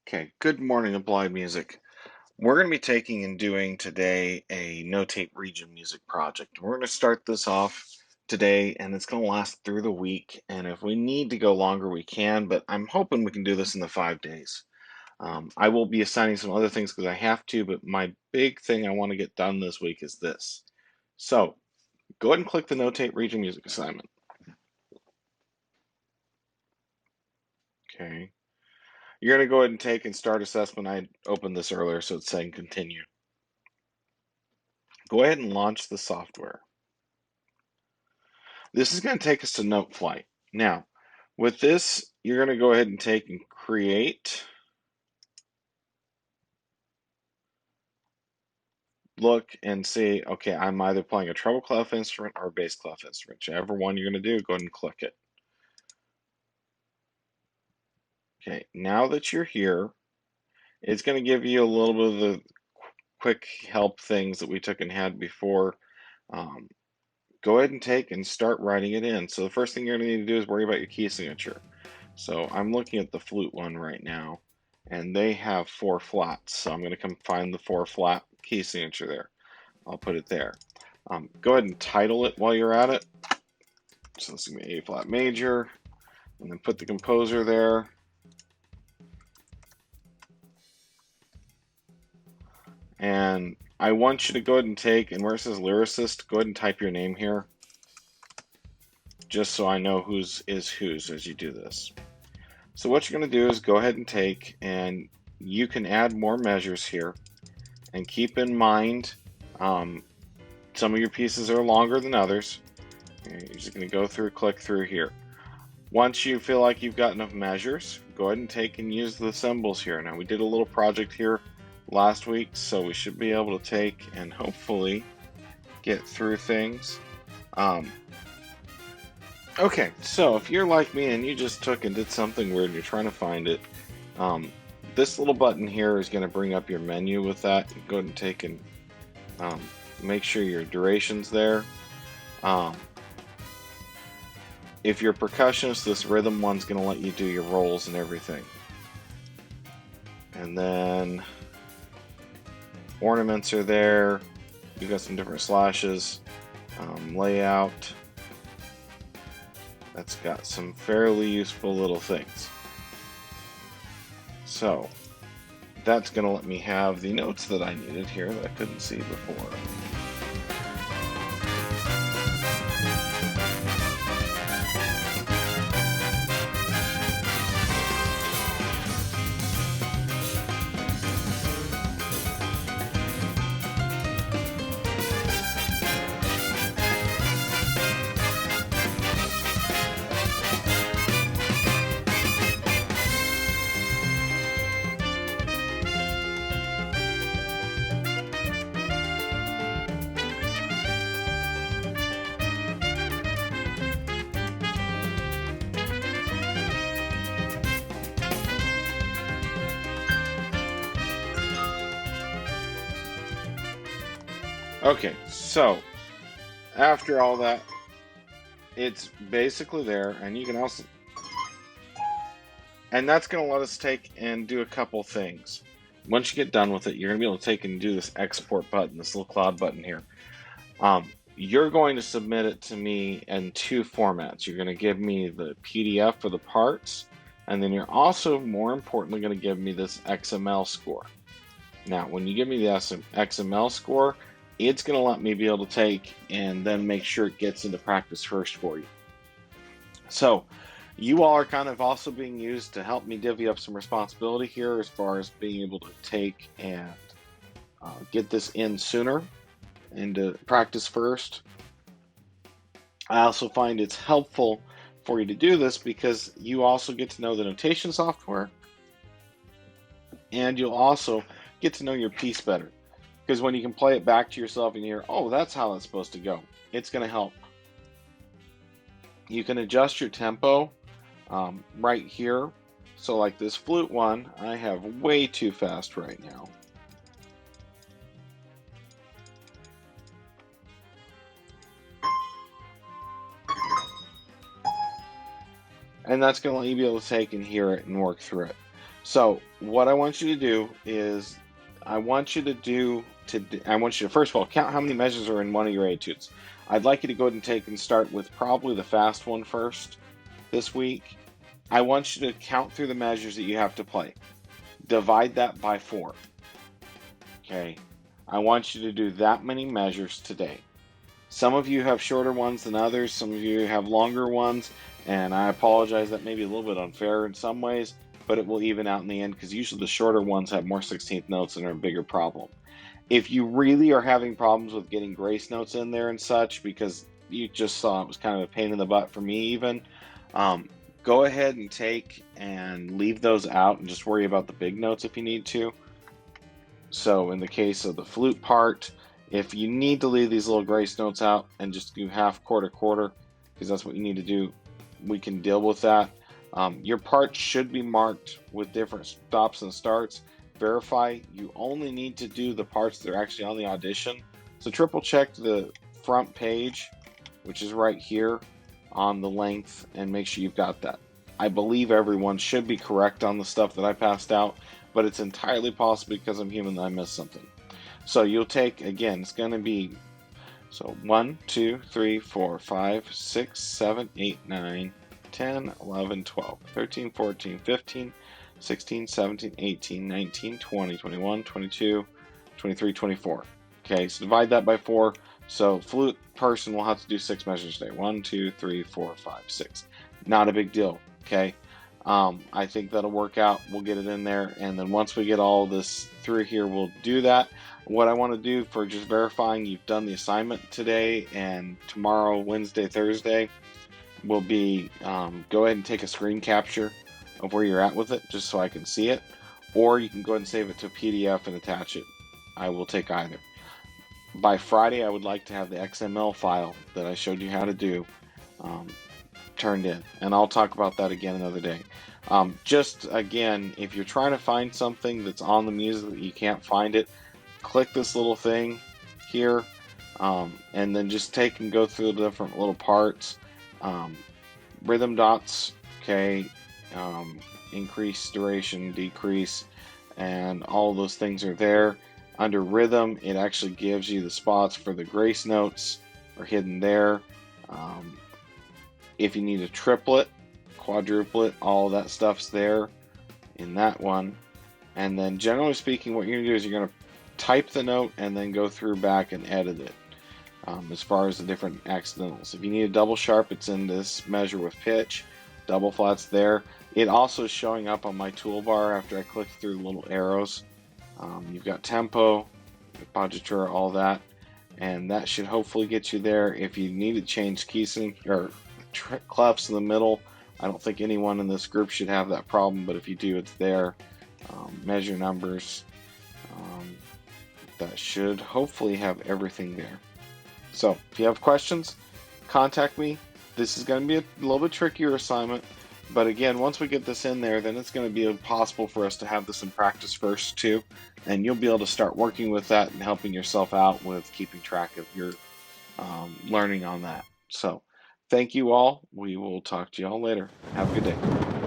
Okay, good morning, Applied Music. We're going to be taking and doing today a no-tape region music project. We're going to start this off today, and it's going to last through the week. And if we need to go longer, we can, but I'm hoping we can do this in the 5 days. I will be assigning some other things because I have to, but my big thing I want to get done this week is this. So go ahead and click the no-tape region music assignment. Okay. You're going to go ahead and take and start assessment. I opened this earlier, so it's saying continue. Go ahead and launch the software. This is going to take us to NoteFlight. Now, with this, you're going to go ahead and take and create, look and see, okay, I'm either playing a treble clef instrument or a bass clef instrument. Whichever one you're going to do, go ahead and click it. Okay, now that you're here, it's going to give you a little bit of the quick help things that we took and had before. Go ahead and take and start writing it in. So the first thing you're going to need to do is worry about your key signature. So I'm looking at the flute one right now, and they have 4 flats. So I'm going to come find the 4 flat key signature there. I'll put it there. Go ahead and title it while you're at it. So this is going to be A flat major, and then put the composer there. And I want you to go ahead and take, and where it says lyricist, go ahead and type your name here, just so I know whose is whose as you do this. So what you're going to do is go ahead and take, and you can add more measures here, and keep in mind some of your pieces are longer than others. You're just going to go through, click through here. Once you feel like you've got enough measures, go ahead and take and use the symbols here. Now we did a little project here last week, so we should be able to take and hopefully get through things. Okay, so if you're like me and you just took and did something weird and you're trying to find it, this little button here is going to bring up your menu with that. You go ahead and take and make sure your duration's there. If you're a percussionist, this rhythm one's going to let you do your rolls and everything. And then ornaments are there. You've got some different slashes. Layout. That's got some fairly useful little things. So that's going to let me have the notes that I needed here that I couldn't see before. Okay, so after all that, it's basically there, and you can also, and that's going to let us take and do a couple things. Once you get done with it, you're going to be able to take and do this export button, this little cloud button here. You're going to submit it to me in 2 formats. You're going to give me the PDF for the parts, and then you're also, more importantly, going to give me this XML score. Now, when you give me the XML score, it's going to let me be able to take and then make sure it gets into practice first for you. So you all are kind of also being used to help me divvy up some responsibility here as far as being able to take and get this in sooner into practice first. I also find it's helpful for you to do this because you also get to know the notation software, and you'll also get to know your piece better. Because when you can play it back to yourself and you hear, oh, that's how it's supposed to go, it's going to help. You can adjust your tempo right here. So like this flute one, I have way too fast right now. And that's going to let you be able to take and hear it and work through it. So what I want you to do is I want you to first of all count how many measures are in one of your etudes. I'd like you to go ahead and take and start with probably the fast one first this week. I want you to count through the measures that you have to play. Divide that by 4. Okay. I want you to do that many measures today. Some of you have shorter ones than others, some of you have longer ones, and I apologize, that may be a little bit unfair in some ways, but it will even out in the end because usually the shorter ones have more 16th notes and are a bigger problem. If you really are having problems with getting grace notes in there and such, because you just saw it was kind of a pain in the butt for me even, um, go ahead and take and leave those out and just worry about the big notes if you need to. So in the case of the flute part, if you need to leave these little grace notes out and just do half, quarter, quarter, because that's what you need to do, we can deal with that. Your parts should be marked with different stops and starts. Verify you only need to do the parts that are actually on the audition. So triple check the front page, which is right here on the length, and make sure you've got that. I believe everyone should be correct on the stuff that I passed out, but it's entirely possible because I'm human that I missed something. So you'll take, again, it's going to be, so 1, 2, 3, 4, 5, 6, 7, 8, 9, 10, 11, 12, 13, 14, 15, 16, 17, 18, 19, 20, 21, 22, 23, 24. Okay, so divide that by 4. So flute person will have to do 6 measures today. 1, 2, 3, 4, 5, 6. Not a big deal, okay? I think that'll work out. We'll get it in there, and then once we get all this through here, we'll do that. What I want to do for just verifying you've done the assignment today, and tomorrow, Wednesday, Thursday, will be go ahead and take a screen capture of where you're at with it, just so I can see it, or you can go ahead and save it to a PDF and attach it. I will take either. By Friday, I would like to have the XML file that I showed you how to do turned in, and I'll talk about that again another day. Just again, if you're trying to find something that's on the music that you can't find it, click this little thing here, and then just take and go through the different little parts. Rhythm dots, okay, increase, duration, decrease, and all those things are there. Under rhythm, it actually gives you the spots for the grace notes are hidden there. If you need a triplet, quadruplet, all that stuff's there in that one. And then generally speaking, what you're going to do is you're going to type the note and then go through back and edit it as far as the different accidentals. If you need a double sharp, it's in this measure with pitch. Double flat's there. It also is showing up on my toolbar after I click through the little arrows. You've got tempo, positura, all that, and that should hopefully get you there. If you need to change keys or clefs in the middle, I don't think anyone in this group should have that problem, but if you do, it's there. Measure numbers, that should hopefully have everything there. So if you have questions, contact me. This is going to be a little bit trickier assignment, but again, once we get this in there, then it's going to be possible for us to have this in practice first too, and you'll be able to start working with that and helping yourself out with keeping track of your learning on that. So thank you all. We will talk to you all later. Have a good day.